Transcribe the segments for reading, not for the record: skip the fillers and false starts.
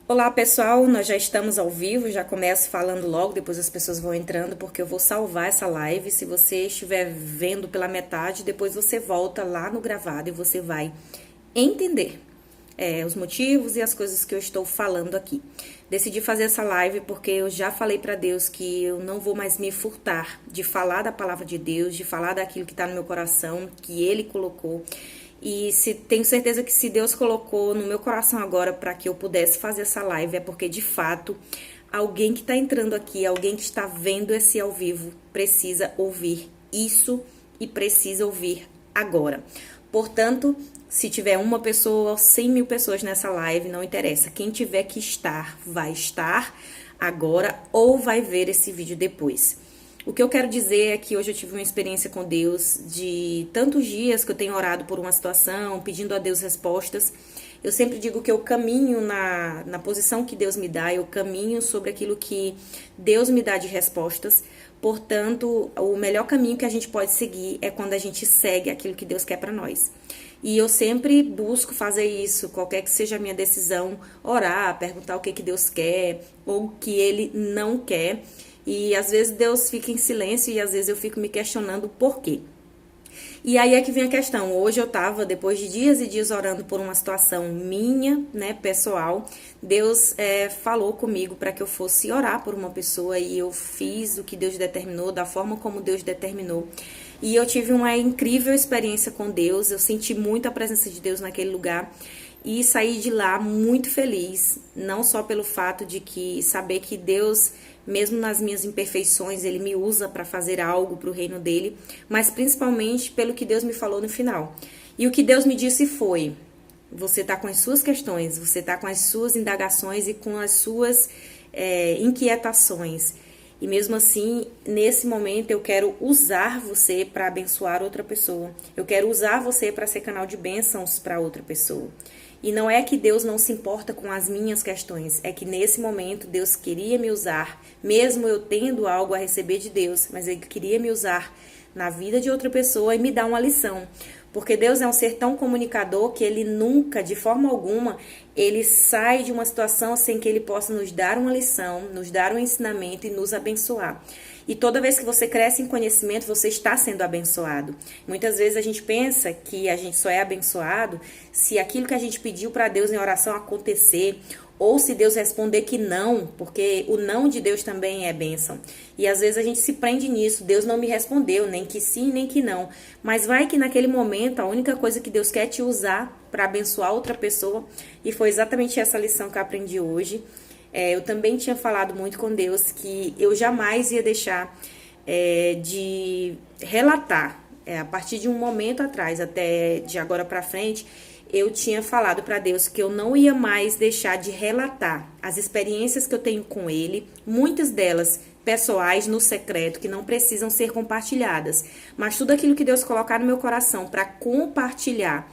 Olá pessoal, nós já estamos ao vivo, já começo falando logo, depois as pessoas vão entrando, porque eu vou salvar essa live. Se você estiver vendo pela metade, depois você volta lá no gravado e você vai entender os motivos e as coisas que eu estou falando aqui. Decidi fazer essa live porque eu já falei para Deus que eu não vou mais me furtar de falar da palavra de Deus, de falar daquilo que está no meu coração, que Ele colocou. E tenho certeza que se Deus colocou no meu coração agora para que eu pudesse fazer essa live, é porque de fato alguém que está entrando aqui, alguém que está vendo esse ao vivo, precisa ouvir isso e precisa ouvir agora. Portanto, se tiver uma pessoa ou 100 mil pessoas nessa live, não interessa. Quem tiver que estar, vai estar agora ou vai ver esse vídeo depois. O que eu quero dizer é que hoje eu tive uma experiência com Deus de tantos dias que eu tenho orado por uma situação, pedindo a Deus respostas. Eu sempre digo que eu caminho na posição que Deus me dá, eu caminho sobre aquilo que Deus me dá de respostas. Portanto, o melhor caminho que a gente pode seguir é quando a gente segue aquilo que Deus quer para nós. E eu sempre busco fazer isso, qualquer que seja a minha decisão, orar, perguntar o que Deus quer ou o que Ele não quer. E às vezes Deus fica em silêncio e às vezes eu fico me questionando por quê. E aí é que vem a questão. Hoje eu tava, depois de dias e dias orando por uma situação minha, né, pessoal, Deus falou comigo para que eu fosse orar por uma pessoa e eu fiz o que Deus determinou, da forma como Deus determinou. E eu tive uma incrível experiência com Deus, eu senti muito a presença de Deus naquele lugar. E saí de lá muito feliz, não só pelo fato de que saber que Deus, mesmo nas minhas imperfeições, Ele me usa para fazer algo para o reino dele, mas principalmente pelo que Deus me falou no final. E o que Deus me disse foi: você está com as suas questões, você está com as suas indagações e com as suas inquietações. E mesmo assim, nesse momento, eu quero usar você para abençoar outra pessoa. Eu quero usar você para ser canal de bênçãos para outra pessoa. E não é que Deus não se importa com as minhas questões, é que nesse momento Deus queria me usar, mesmo eu tendo algo a receber de Deus, mas Ele queria me usar na vida de outra pessoa e me dar uma lição. Porque Deus é um ser tão comunicador que Ele nunca, de forma alguma, Ele sai de uma situação sem que Ele possa nos dar uma lição, nos dar um ensinamento e nos abençoar. E toda vez que você cresce em conhecimento, você está sendo abençoado. Muitas vezes a gente pensa que a gente só é abençoado se aquilo que a gente pediu para Deus em oração acontecer, ou se Deus responder que não, porque o não de Deus também é bênção. E às vezes a gente se prende nisso, Deus não me respondeu, nem que sim, nem que não. Mas vai que naquele momento a única coisa que Deus quer é te usar para abençoar outra pessoa. E foi exatamente essa lição que eu aprendi hoje. Eu também tinha falado muito com Deus que eu jamais ia deixar de relatar. A partir de um momento atrás, até de agora para frente, eu tinha falado para Deus que eu não ia mais deixar de relatar as experiências que eu tenho com Ele, muitas delas pessoais, no secreto, que não precisam ser compartilhadas. Mas tudo aquilo que Deus colocar no meu coração para compartilhar,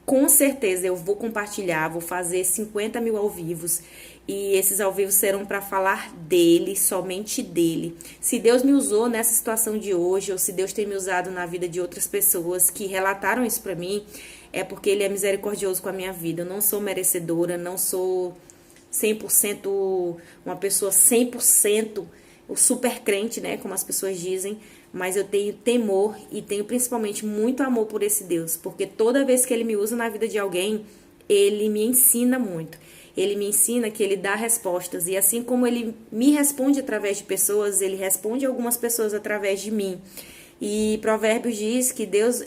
com certeza eu vou compartilhar, vou fazer 50 mil ao vivos. E esses ao vivo serão para falar dele, somente dele. Se Deus me usou nessa situação de hoje, ou se Deus tem me usado na vida de outras pessoas que relataram isso para mim, é porque Ele é misericordioso com a minha vida. Eu não sou merecedora, não sou 100% uma pessoa 100% o super crente, né, como as pessoas dizem, mas eu tenho temor e tenho principalmente muito amor por esse Deus, porque toda vez que Ele me usa na vida de alguém, Ele me ensina muito. Ele me ensina que Ele dá respostas. E assim como Ele me responde através de pessoas, Ele responde a algumas pessoas através de mim. E Provérbios diz que Deus,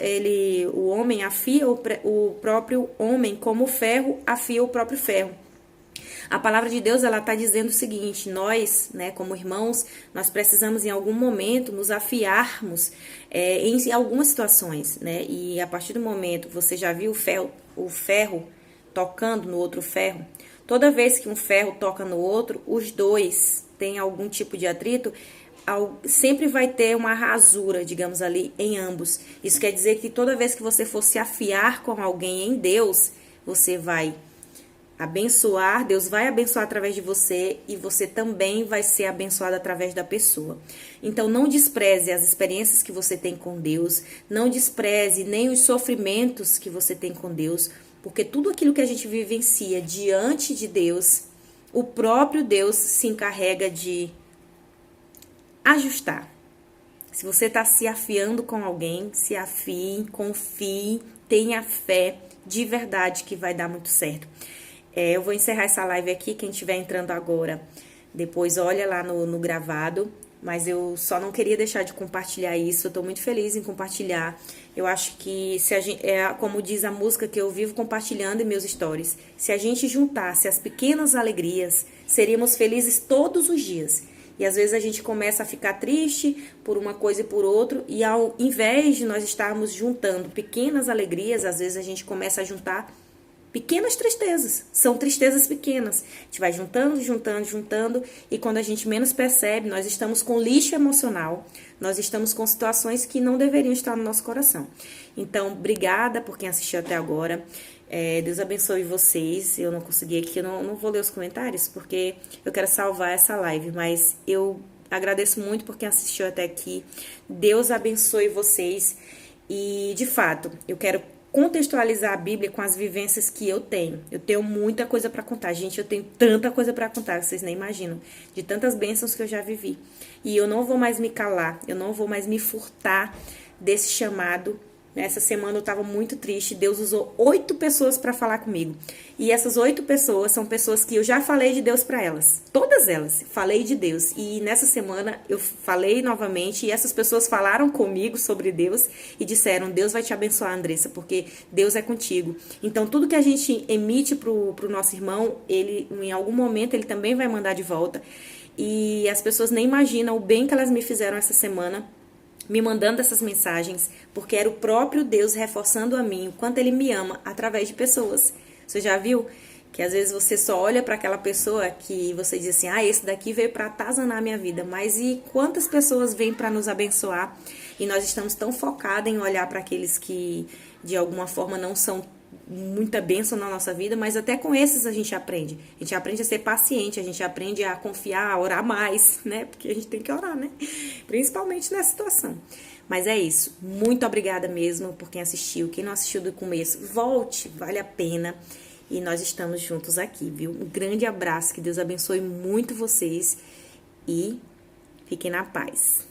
o homem afia o próprio homem como o ferro afia o próprio ferro. A palavra de Deus, ela está dizendo o seguinte: nós, né, como irmãos, nós precisamos em algum momento nos afiarmos em algumas situações, né? E a partir do momento, você já viu o ferro tocando no outro ferro? Toda vez que um ferro toca no outro, os dois têm algum tipo de atrito, sempre vai ter uma rasura, digamos ali, em ambos. Isso quer dizer que toda vez que você for se afiar com alguém em Deus, você vai abençoar, Deus vai abençoar através de você e você também vai ser abençoado através da pessoa. Então não despreze as experiências que você tem com Deus, não despreze nem os sofrimentos que você tem com Deus, porque tudo aquilo que a gente vivencia diante de Deus o próprio Deus se encarrega de ajustar. Se você está se afiando com alguém, se afie, confie, tenha fé de verdade que vai dar muito certo. Eu vou encerrar essa live aqui, quem estiver entrando agora, depois olha lá no gravado, mas eu só não queria deixar de compartilhar isso, eu tô muito feliz em compartilhar. Eu acho que, se a gente, como diz a música que eu vivo compartilhando em meus stories, se a gente juntasse as pequenas alegrias, seríamos felizes todos os dias. E às vezes a gente começa a ficar triste por uma coisa e por outra, e ao invés de nós estarmos juntando pequenas alegrias, às vezes a gente começa a juntar pequenas tristezas. São tristezas pequenas. A gente vai juntando, juntando, juntando, e quando a gente menos percebe, nós estamos com lixo emocional, nós estamos com situações que não deveriam estar no nosso coração. Então, obrigada por quem assistiu até agora. Deus abençoe vocês. Eu não consegui aqui, eu não vou ler os comentários, porque eu quero salvar essa live, mas eu agradeço muito por quem assistiu até aqui. Deus abençoe vocês. E, de fato, eu quero contextualizar a Bíblia com as vivências que eu tenho. Eu tenho muita coisa para contar. Gente, eu tenho tanta coisa para contar que vocês nem imaginam. De tantas bênçãos que eu já vivi. E eu não vou mais me calar. Eu não vou mais me furtar desse chamado. Essa semana eu estava muito triste. Deus usou 8 pessoas para falar comigo. E essas 8 pessoas são pessoas que eu já falei de Deus para elas. Todas elas. Falei de Deus. E nessa semana eu falei novamente. E essas pessoas falaram comigo sobre Deus. E disseram, Deus vai te abençoar, Andressa. Porque Deus é contigo. Então tudo que a gente emite pro nosso irmão, ele em algum momento ele também vai mandar de volta. E as pessoas nem imaginam o bem que elas me fizeram essa semana, me mandando essas mensagens, porque era o próprio Deus reforçando a mim o quanto Ele me ama através de pessoas. Você já viu que às vezes você só olha para aquela pessoa que você diz assim, esse daqui veio para atazanar a minha vida, mas e quantas pessoas vêm para nos abençoar? E nós estamos tão focados em olhar para aqueles que de alguma forma não são muita bênção na nossa vida, mas até com esses a gente aprende. A gente aprende a ser paciente, a gente aprende a confiar, a orar mais, né? Porque a gente tem que orar, né? Principalmente nessa situação. Mas é isso. Muito obrigada mesmo por quem assistiu. Quem não assistiu do começo, volte, vale a pena. E nós estamos juntos aqui, viu? Um grande abraço, que Deus abençoe muito vocês e fiquem na paz.